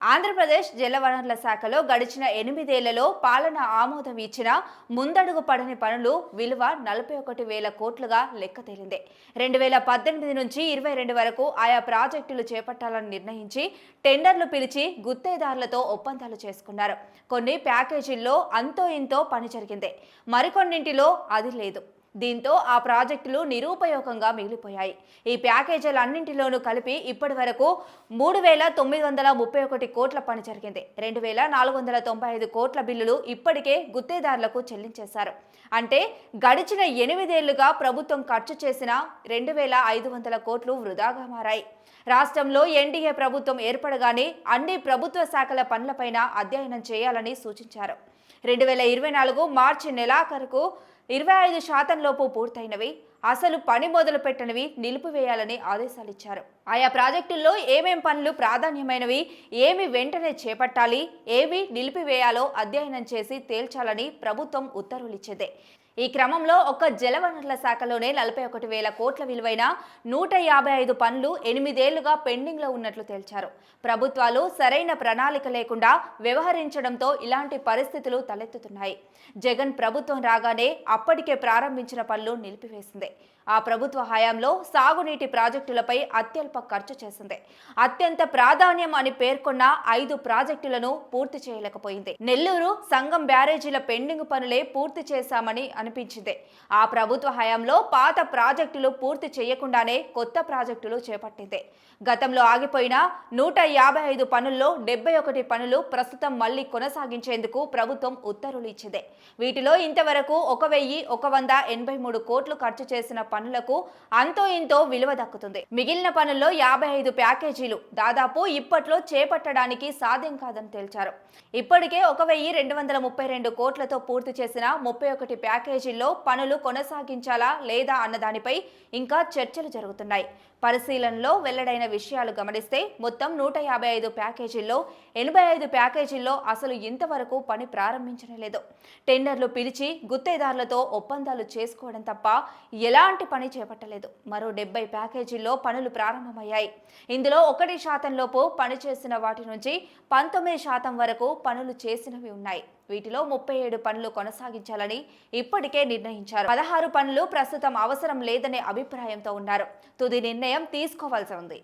ఆంధ్రప్రదేశ్ జలవనరుల శాఖలో గడిచిన 8 ఏళ్లలో పాలన ఆమోదం ఇచ్చిన ముందడుగు పడని పనులు విలువ 41,000 కోట్లుగా లెక్క తేలింది. 2018 నుంచి 22 వరకు ఆయా ప్రాజెక్టులు చేపట్టాలని నిర్ణయించి టెండర్లు పిలిచి గుత్తేదారులతో ఒప్పందాలు చేసుకున్నారు. కొన్ని ప్యాకేజీల్లో అంతో ఇంతో పని జరిగింది, మరికొన్నింటిలో అది లేదు. దీంతో ఆ ప్రాజెక్టులు నిరుపయోగంగా మిగిలిపోయాయి. ఈ ప్యాకేజీలన్నింటిలోనూ కలిపి ఇప్పటి వరకు 3,931 కోట్ల పని జరిగింది. 2,495 కోట్ల బిల్లులు ఇప్పటికే గుత్తేదారులకు చెల్లించేశారు. అంటే గడిచిన 8 ఏళ్లుగా ప్రభుత్వం ఖర్చు చేసిన 2,500 కోట్లు వృధాగా మారాయి. రాష్ట్రంలో ఎన్డీఏ ప్రభుత్వం ఏర్పడగానే అన్ని ప్రభుత్వ శాఖల పనులపైన అధ్యయనం చేయాలని సూచించారు. 2024 మార్చి నెలాఖరుకు 25% లోపు పూర్తయినవి, అసలు పని మొదలు పెట్టనివి నిలిపివేయాలని ఆదేశాలిచ్చారు. ఆయా ప్రాజెక్టుల్లో ఏమేం పనులు ప్రాధాన్యమైనవి, ఏమి వెంటనే చేపట్టాలి, ఏవి నిలిపివేయాలో అధ్యయనం చేసి తేల్చాలని ప్రభుత్వం ఉత్తర్వులిచ్చింది. ఈ క్రమంలో ఒక్క జలవనరుల శాఖలోనే 41,000 కోట్ల విలువైన 155 పనులు 8 ఏళ్లుగా పెండింగ్లో ఉన్నట్లు తేల్చారు. ప్రభుత్వాలు సరైన ప్రణాళిక లేకుండా వ్యవహరించడంతో ఇలాంటి పరిస్థితులు తలెత్తుతున్నాయి. జగన్ ప్రభుత్వం రాగానే అప్పటికే ప్రారంభించిన పనులు నిలిపివేసింది. ఆ ప్రభుత్వ హయాంలో సాగునీటి ప్రాజెక్టులపై అత్యల్ప ఖర్చు చేసింది. అత్యంత ప్రాధాన్యం అని పేర్కొన్న 5 ప్రాజెక్టులను పూర్తి చేయలేకపోయింది. నెల్లూరు, సంగం బ్యారేజీల పెండింగ్ పనులే పూర్తి చేశామని అనిపించింది. ఆ ప్రభుత్వ హయాంలో పాత ప్రాజెక్టులు పూర్తి చేయకుండానే కొత్త ప్రాజెక్టులు చేపట్టింది. గతంలో ఆగిపోయిన 155 పనుల్లో 71 పనులు ప్రస్తుతం మళ్లీ కొనసాగించేందుకు ప్రభుత్వం ఉత్తర్వులు ఇచ్చింది. వీటిలో ఇంతవరకు 1,183 కోట్లు ఖర్చు చేసిన పనులకు అంతో ఇంతో విలువ దక్కుతుంది. మిగిలిన పనుల్లో 55 ప్యాకేజీలు దాదాపు ఇప్పట్లో చేపట్టడానికి సాధ్యం కాదని తేల్చారు. ఇప్పటికే 1,232 కోట్లతో పూర్తి చేసిన 31 ప్యాకేజీల్లో పనులు కొనసాగించాలా లేదా అన్నదానిపై ఇంకా చర్చలు జరుగుతున్నాయి. పరిశీలనలో వెల్లడైన విషయాలు గమనిస్తే మొత్తం 155 ప్యాకేజీల్లో 85 ప్యాకేజీల్లో అసలు ఇంతవరకు పని ప్రారంభించలేదు. టెండర్లు పిలిచి గుత్తేదారులతో ఒప్పందాలు చేసుకోవడం తప్ప ఎలాంటి పని చేపట్టలేదు. మరో 70 ప్యాకేజీల్లో పనులు ప్రారంభమయ్యాయి. ఇందులో 1% లోపు పనిచేసిన వాటి నుంచి 19% వరకు పనులు చేసినవి ఉన్నాయి. వీటిలో 37 పనులు కొనసాగించాలని ఇప్పటికే నిర్ణయించారు. 16 పనులు ప్రస్తుతం అవసరం లేదనే అభిప్రాయంతో ఉన్నారు. తుది నిర్ణయం తీసుకోవాల్సి ఉంది.